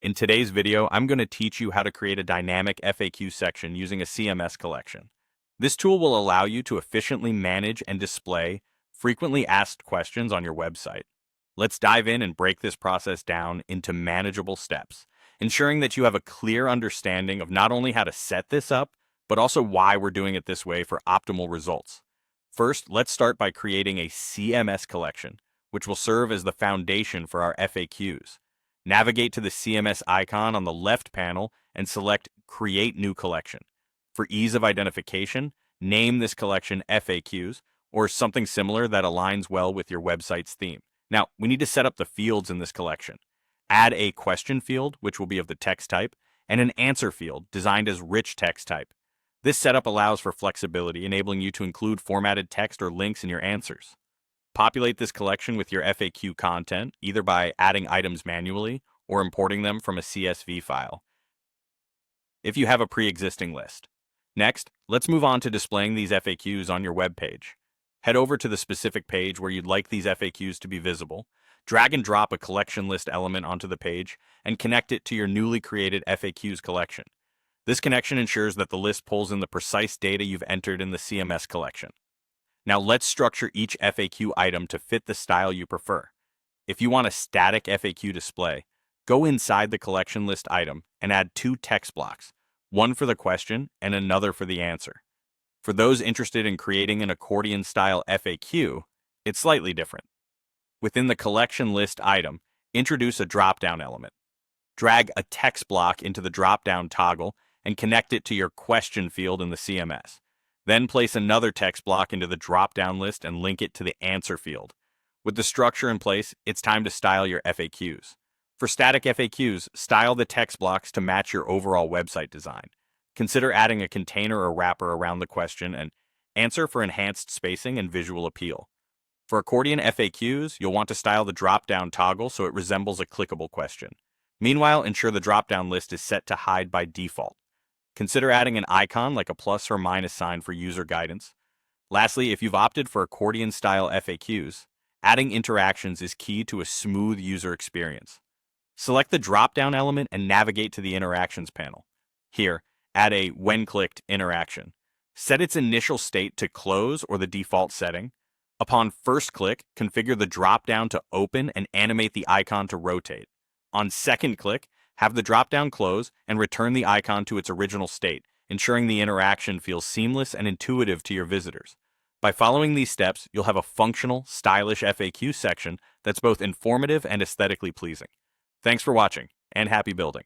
In today's video, I'm going to teach you how to create a dynamic FAQ section using a CMS collection. This tool will allow you to efficiently manage and display frequently asked questions on your website. Let's dive in and break this process down into manageable steps, ensuring that you have a clear understanding of not only how to set this up, but also why we're doing it this way for optimal results. First, let's start by creating a CMS collection, which will serve as the foundation for our FAQs. Navigate to the CMS icon on the left panel and select Create New Collection. For ease of identification, name this collection FAQs or something similar that aligns well with your website's theme. Now, we need to set up the fields in this collection. Add a question field, which will be of the text type, and an answer field designed as rich text type. This setup allows for flexibility, enabling you to include formatted text or links in your answers. Populate this collection with your FAQ content, either by adding items manually or importing them from a CSV file, if you have a pre-existing list. Next, let's move on to displaying these FAQs on your web page. Head over to the specific page where you'd like these FAQs to be visible, drag and drop a collection list element onto the page, and connect it to your newly created FAQs collection. This connection ensures that the list pulls in the precise data you've entered in the CMS collection. Now let's structure each FAQ item to fit the style you prefer. If you want a static FAQ display, go inside the collection list item and add two text blocks, one for the question and another for the answer. For those interested in creating an accordion-style FAQ, it's slightly different. Within the collection list item, introduce a drop-down element. Drag a text block into the drop-down toggle and connect it to your question field in the CMS. Then place another text block into the drop-down list and link it to the answer field. With the structure in place, it's time to style your FAQs. For static FAQs, style the text blocks to match your overall website design. Consider adding a container or wrapper around the question and answer for enhanced spacing and visual appeal. For accordion FAQs, you'll want to style the drop-down toggle so it resembles a clickable question. Meanwhile, ensure the drop-down list is set to hide by default. Consider adding an icon like a plus or minus sign for user guidance. Lastly, if you've opted for accordion-style FAQs, adding interactions is key to a smooth user experience. Select the drop-down element and navigate to the Interactions panel. Here, add a When Clicked interaction. Set its initial state to close or the default setting. Upon first click, configure the drop-down to open and animate the icon to rotate. On second click, have the drop-down close and return the icon to its original state, ensuring the interaction feels seamless and intuitive to your visitors. By following these steps, you'll have a functional, stylish FAQ section that's both informative and aesthetically pleasing. Thanks for watching, and happy building.